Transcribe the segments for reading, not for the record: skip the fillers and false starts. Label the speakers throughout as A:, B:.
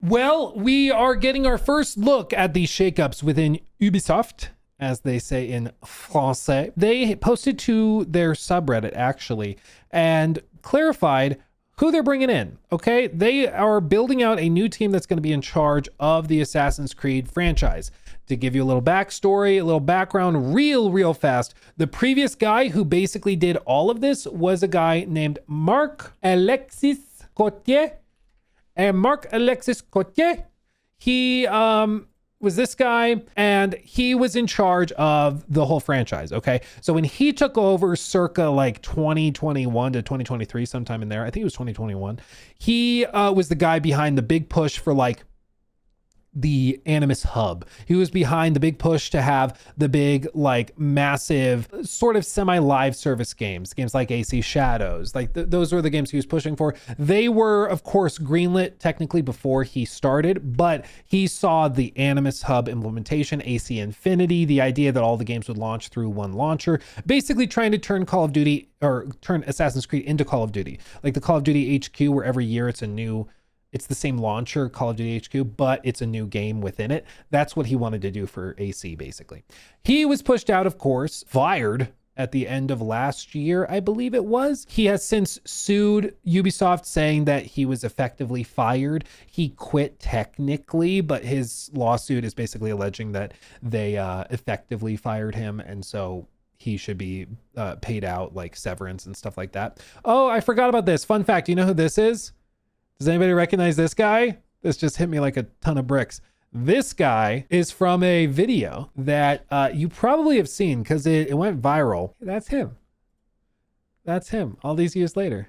A: Well, we are getting our first look at the shakeups within Ubisoft, as they say in Francais. They posted to their subreddit, actually, and clarified who they're bringing in, okay? They are building out a new team that's going to be in charge of the Assassin's Creed franchise. To give you a little backstory, a little background, real fast, the previous guy who basically did all of this was a guy named Marc-Alexis Cotier. And Marc-Alexis Cotier, he was this guy, and he was in charge of the whole franchise, okay? So when he took over circa like 2021 to 2023, sometime in there, I think it was 2021, he was the guy behind the big push for like the Animus hub. He was behind the big push to have the big, like, massive sort of semi-live service games like AC Shadows. Like those were the games he was pushing for. They were, of course, greenlit technically before he started, but he saw the Animus hub implementation, AC Infinity, the idea that all the games would launch through one launcher, basically trying to turn Call of Duty, or turn Assassin's Creed into Call of Duty. Like the Call of Duty HQ, where every year it's the same launcher, Call of Duty HQ, but it's a new game within it. That's what he wanted to do for AC, basically. He was pushed out, of course, fired at the end of last year, I believe it was. He has since sued Ubisoft, saying that he was effectively fired. He quit technically, but his lawsuit is basically alleging that they effectively fired him, and so he should be paid out like severance and stuff like that. Oh, I forgot about this. Fun fact, you know who this is? Does anybody recognize this guy? This just hit me like a ton of bricks. This guy is from a video that you probably have seen because it went viral. That's him. That's him. All these years later.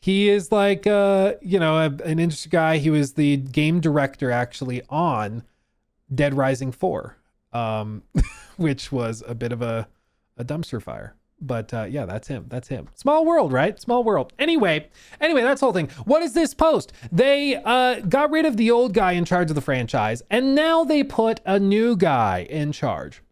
A: He is like, an interesting guy. He was the game director actually on Dead Rising 4, which was a bit of a dumpster fire. But yeah, that's him. Small world, right? Small world. Anyway, that's the whole thing. What is this post? They got rid of the old guy in charge of the franchise, and now they put a new guy in charge.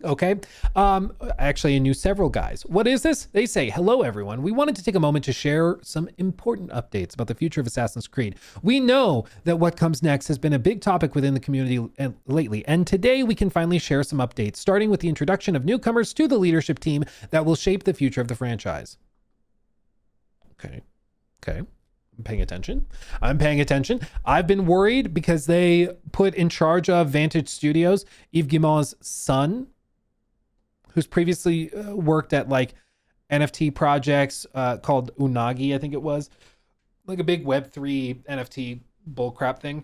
A: Okay. Actually, a new several guys. What is this? They say, hello, everyone. We wanted to take a moment to share some important updates about the future of Assassin's Creed. We know that what comes next has been a big topic within the community lately, and today we can finally share some updates, starting with the introduction of newcomers to the leadership team that will shape the future of the franchise. Okay. I'm paying attention. I've been worried because they put in charge of Vantage Studios Yves Guillemot's son, who's previously worked at like NFT projects called Unagi, I think it was, like a big Web3 NFT bullcrap thing.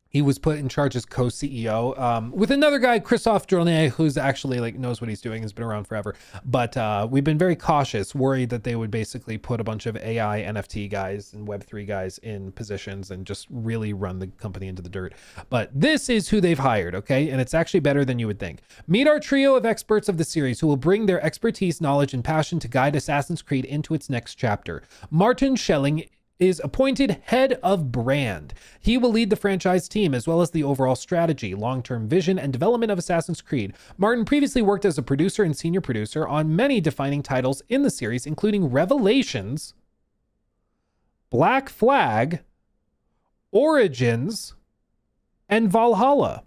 A: He was put in charge as co-CEO with another guy, Christophe Journet, who's actually like knows what he's doing, has been around forever. But we've been very cautious, worried that they would basically put a bunch of AI NFT guys and Web3 guys in positions and just really run the company into the dirt. But this is who they've hired, okay? And it's actually better than you would think. Meet our trio of experts of the series who will bring their expertise, knowledge, and passion to guide Assassin's Creed into its next chapter. Martin Schelling is appointed head of brand. He will lead the franchise team as well as the overall strategy, long-term vision, and development of Assassin's Creed. Martin previously worked as a producer and senior producer on many defining titles in the series, including Revelations, Black Flag, Origins, and Valhalla.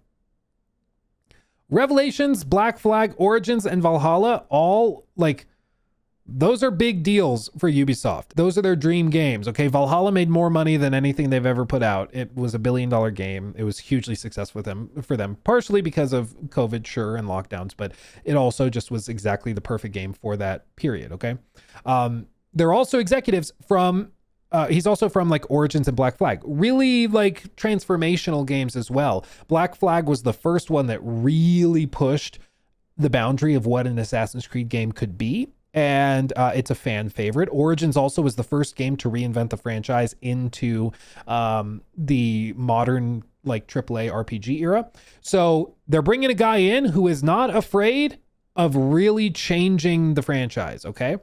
A: Revelations, Black Flag, Origins, and Valhalla, all like, those are big deals for Ubisoft. Those are their dream games. Okay, Valhalla made more money than anything they've ever put out. It was $1 billion game. It was hugely successful for them, partially because of COVID, sure, and lockdowns, but it also just was exactly the perfect game for that period. Okay, they're also executives from. He's also from like Origins and Black Flag, really like transformational games as well. Black Flag was the first one that really pushed the boundary of what an Assassin's Creed game could be. And it's a fan favorite. Origins also was the first game to reinvent the franchise into the modern like AAA RPG era. So they're bringing a guy in who is not afraid of really changing the franchise. Okay,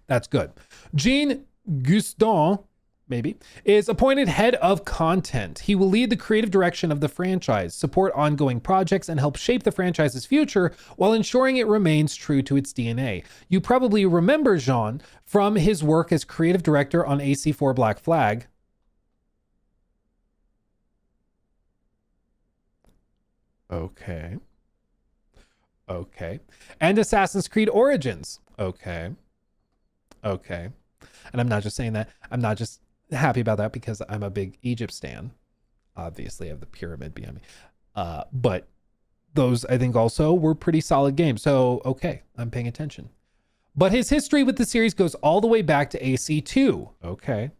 A: that's good. Jean Guston, maybe, is appointed head of content. He will lead the creative direction of the franchise, support ongoing projects, and help shape the franchise's future while ensuring it remains true to its DNA. You probably remember Jean from his work as creative director on AC4 Black Flag. Okay. And Assassin's Creed Origins. Okay. And I'm not just saying that. I'm not just happy about that because I'm a big Egypt stan. Obviously, I have the pyramid behind me. But those, I think, also were pretty solid games. So, okay, I'm paying attention. But his history with the series goes all the way back to AC2. Okay.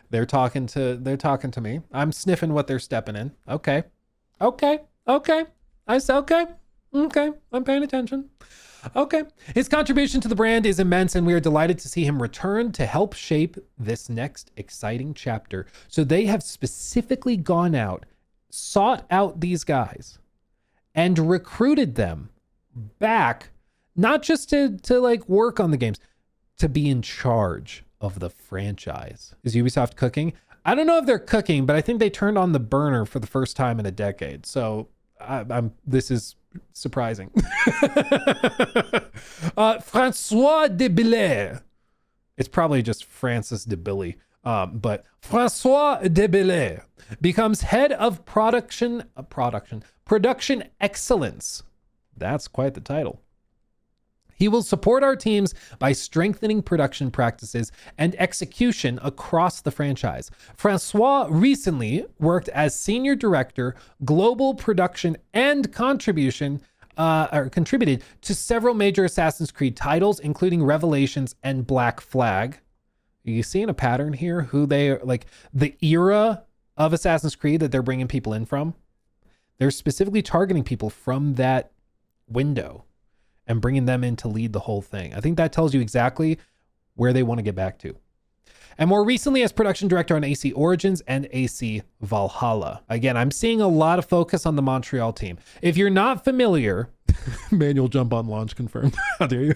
A: They're talking to me. I'm sniffing what they're stepping in. Okay. I said, okay. I'm paying attention. Okay. His contribution to the brand is immense, and we are delighted to see him return to help shape this next exciting chapter. So they have specifically gone out, sought out these guys, and recruited them back, not just to like work on the games, to be in charge of the franchise. Is Ubisoft cooking? I don't know if they're cooking, but I think they turned on the burner for the first time in a decade. So this is surprising. Francois de Belair. It's probably just Francis de Billy. But Francois de Belair becomes head of production excellence. That's quite the title. He will support our teams by strengthening production practices and execution across the franchise. Francois recently worked as Senior Director, Global Production, and contributed to several major Assassin's Creed titles, including Revelations and Black Flag. Are you seeing a pattern here? Who they are, like the era of Assassin's Creed that they're bringing people in from? They're specifically targeting people from that window and bringing them in to lead the whole thing. I think that tells you exactly where they want to get back to. And more recently as production director on AC Origins and AC Valhalla. Again, I'm seeing a lot of focus on the Montreal team. If you're not familiar, manual jump on launch confirmed. How dare you?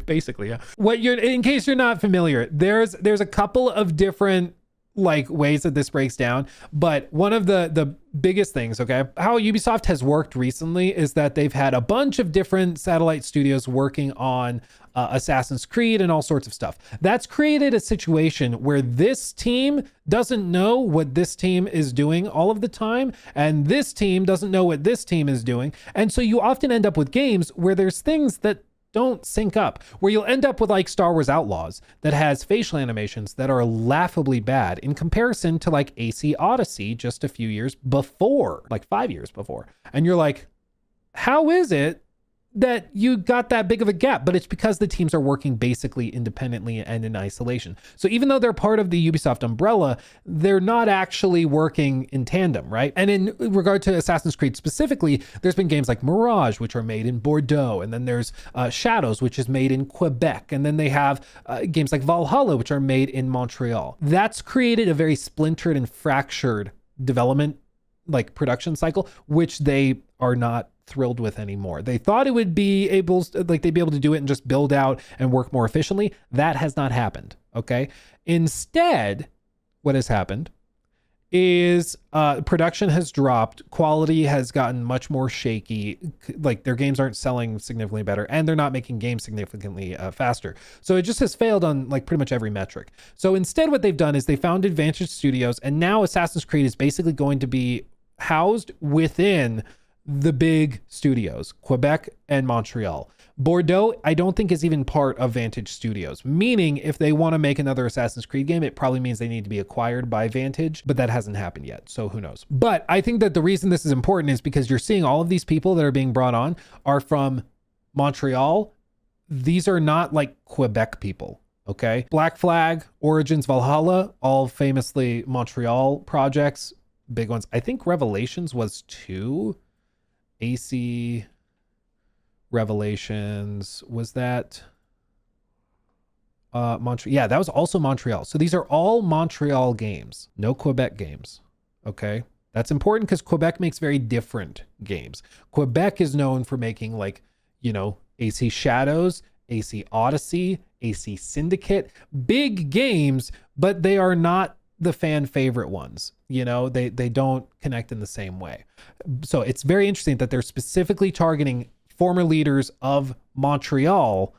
A: Basically, yeah. In case you're not familiar, there's a couple of different like ways that this breaks down, but one of the biggest things, okay, how Ubisoft has worked recently is that they've had a bunch of different satellite studios working on Assassin's Creed and all sorts of stuff. That's created a situation where this team doesn't know what this team is doing all of the time, and this team doesn't know what this team is doing, and so you often end up with games where there's things that don't sync up, where you'll end up with like Star Wars Outlaws that has facial animations that are laughably bad in comparison to like AC Odyssey just a few years before, like 5 years before. And you're like, how is it that you got that big of a gap? But it's because the teams are working basically independently and in isolation. So even though they're part of the Ubisoft umbrella, they're not actually working in tandem, right? And in regard to Assassin's Creed specifically, there's been games like Mirage, which are made in Bordeaux, and then there's Shadows, which is made in Quebec, and then they have games like Valhalla, which are made in Montreal. That's created a very splintered and fractured development, like production cycle, which they are not thrilled with anymore. They thought it would be able, like they'd be able to do it and just build out and work more efficiently. That has not happened. Okay. Instead, what has happened is production has dropped, quality has gotten much more shaky, like their games aren't selling significantly better, and they're not making games significantly faster. So it just has failed on like pretty much every metric. So instead what they've done is they founded Vantage Studios, and now Assassin's Creed is basically going to be housed within the big studios, Quebec and Montreal. Bordeaux, I don't think is even part of Vantage Studios, meaning if they want to make another Assassin's Creed game, it probably means they need to be acquired by Vantage, but that hasn't happened yet, so who knows. But I think that the reason this is important is because you're seeing all of these people that are being brought on are from Montreal. These are not like Quebec people, okay? Black Flag, Origins, Valhalla, all famously Montreal projects, big ones. I think Revelations was 2. AC Revelations, was that Montreal? Yeah, that was also Montreal. So these are all Montreal games, no Quebec games. Okay, that's important because Quebec makes very different games. Quebec is known for making like, you know, AC Shadows AC Odyssey, AC Syndicate, big games, but they are not the fan favorite ones. You know, they don't connect in the same way. So it's very interesting that they're specifically targeting former leaders of Montreal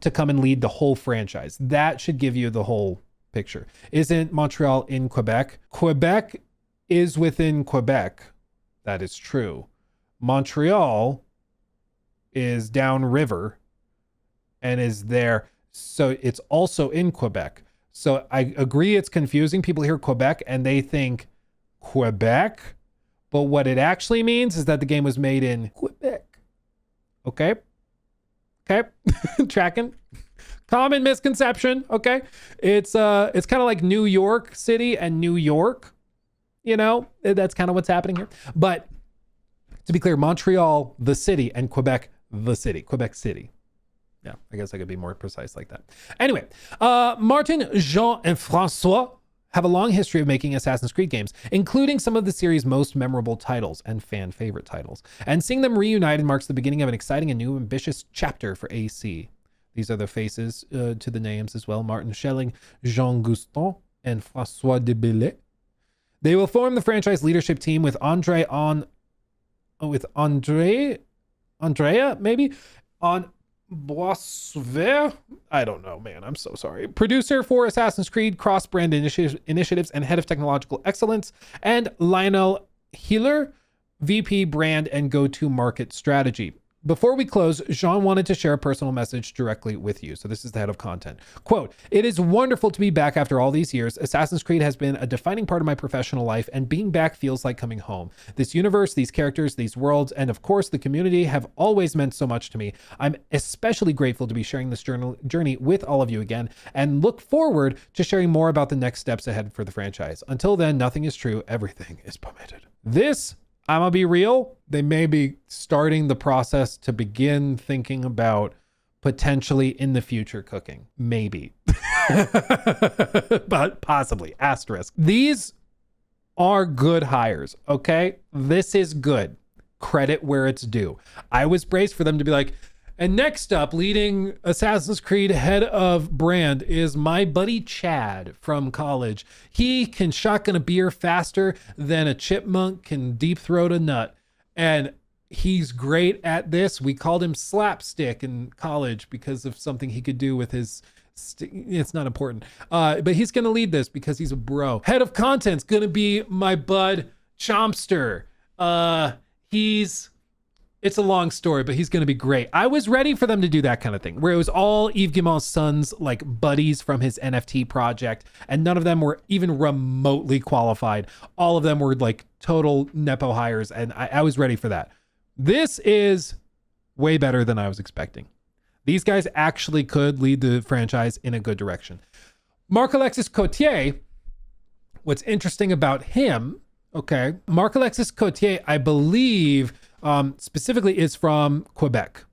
A: to come and lead the whole franchise. That should give you the whole picture. Isn't Montreal in Quebec? Quebec is within Quebec. That is true. Montreal is downriver and is there. So it's also in Quebec. So I agree it's confusing. People hear Quebec and they think Quebec, but what it actually means is that the game was made in Quebec. Okay. Tracking. Common misconception. Okay. It's kind of like New York City and New York. You know, that's kind of what's happening here. But to be clear, Montreal, the city, and Quebec, the city. Quebec City. Yeah, I guess I could be more precise like that. Anyway, Martin, Jean, and Francois have a long history of making Assassin's Creed games, including some of the series' most memorable titles and fan favorite titles. And seeing them reunited marks the beginning of an exciting and new ambitious chapter for AC. These are the faces to the names as well. Martin Schelling, Jean Guston, and Francois de Bellet. They will form the franchise leadership team with Andrea, maybe, on Boissever. I don't know, man. I'm so sorry. Producer for Assassin's Creed cross-brand initiatives and head of technological excellence. And Lionel Heeler, VP brand and go-to-market strategy. Before we close, Jean wanted to share a personal message directly with you. So this is the head of content. Quote, "It is wonderful to be back after all these years. Assassin's Creed has been a defining part of my professional life, and being back feels like coming home. This universe, these characters, these worlds, and of course the community have always meant so much to me. I'm especially grateful to be sharing this journey with all of you again, and look forward to sharing more about the next steps ahead for the franchise. Until then, nothing is true. Everything is permitted." This, I'm gonna be real, they may be starting the process to begin thinking about potentially in the future cooking. Maybe. But possibly. Asterisk. These are good hires, okay? This is good. Credit where it's due. I was braced for them to be like, and next up, leading Assassin's Creed head of brand is my buddy Chad from college. He can shotgun a beer faster than a chipmunk can deep throat a nut. And he's great at this. We called him Slapstick in college because of something he could do with his... It's not important. But he's going to lead this because he's a bro. Head of content's going to be my bud Chompster. It's a long story, but he's going to be great. I was ready for them to do that kind of thing, where it was all Yves Guillemot's sons, like buddies from his NFT project, and none of them were even remotely qualified. All of them were like total Nepo hires, and I was ready for that. This is way better than I was expecting. These guys actually could lead the franchise in a good direction. Marc-Alexis Cotier, what's interesting about him, okay, Marc-Alexis Cotier, I believe... specifically is from Quebec.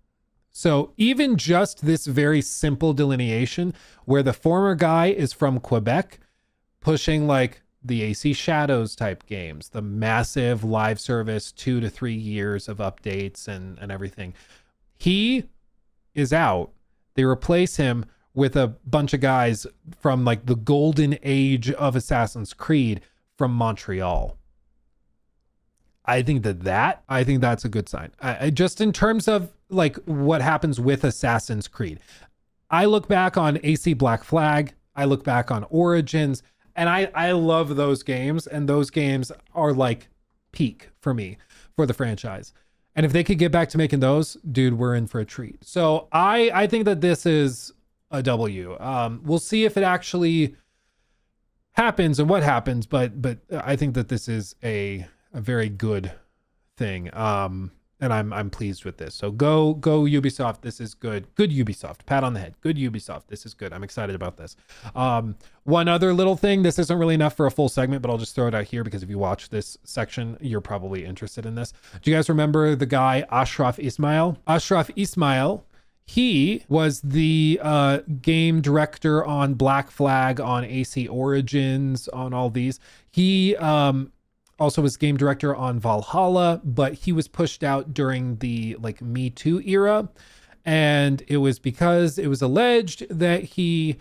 A: So even just this very simple delineation where the former guy is from Quebec, pushing like the AC Shadows type games, the massive live service, 2 to 3 years of updates and everything. He is out. They replace him with a bunch of guys from like the golden age of Assassin's Creed from Montreal. I think that's a good sign. I just in terms of like what happens with Assassin's Creed, I look back on AC Black Flag, I look back on Origins, and I love those games, and those games are like peak for me for the franchise. And if they could get back to making those, dude, we're in for a treat. So I think that this is a W. We'll see if it actually happens and what happens, but I think that this is a very good thing. And I'm pleased with this. So go Ubisoft. This is good. Good Ubisoft. Pat on the head. Good Ubisoft. This is good. I'm excited about this. One other little thing. This isn't really enough for a full segment, but I'll just throw it out here because if you watch this section, you're probably interested in this. Do you guys remember the guy Ashraf Ismail? Ashraf Ismail, he was the game director on Black Flag, on AC Origins, on all these. He also was game director on Valhalla, but he was pushed out during the like Me Too era. And it was because it was alleged that he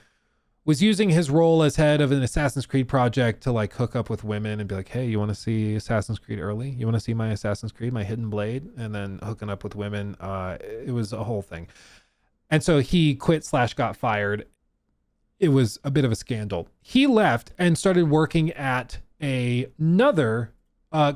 A: was using his role as head of an Assassin's Creed project to like hook up with women and be like, hey, you want to see Assassin's Creed early? You want to see my Assassin's Creed, my hidden blade? And then hooking up with women. It was a whole thing. And so he quit / got fired. It was a bit of a scandal. He left and started working at another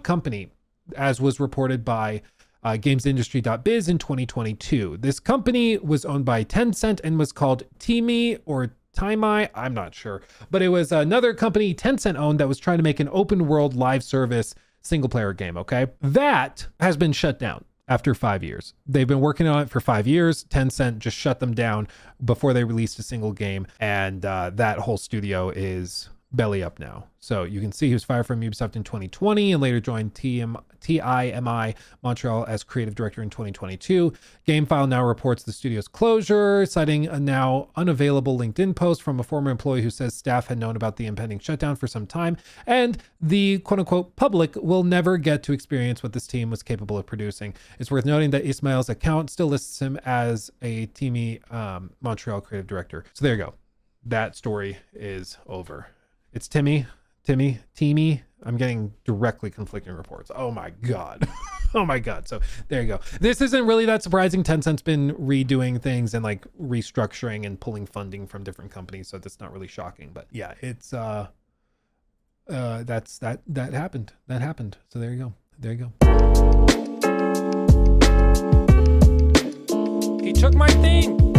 A: company, as was reported by gamesindustry.biz in 2022. This company was owned by Tencent and was called Timi or Taimai, I'm not sure, but it was another company Tencent owned that was trying to make an open world live service single player game. Okay. That has been shut down after 5 years. They've been working on it for 5 years. Tencent just shut them down before they released a single game. And that whole studio is belly up now. So you can see he was fired from Ubisoft in 2020 and later joined TIMI Montreal as creative director in 2022. GameFile now reports the studio's closure, citing a now unavailable LinkedIn post from a former employee who says staff had known about the impending shutdown for some time, and the quote-unquote public will never get to experience what this team was capable of producing. It's worth noting that Ismail's account still lists him as a TIMI Montreal creative director. So there you go. That story is over. It's Timmy. I'm getting directly conflicting reports. Oh my God. Oh my God. So there you go. This isn't really that surprising. Tencent's been redoing things and like restructuring and pulling funding from different companies. So that's not really shocking, but yeah, it's, that happened. That happened. So there you go. He took my thing.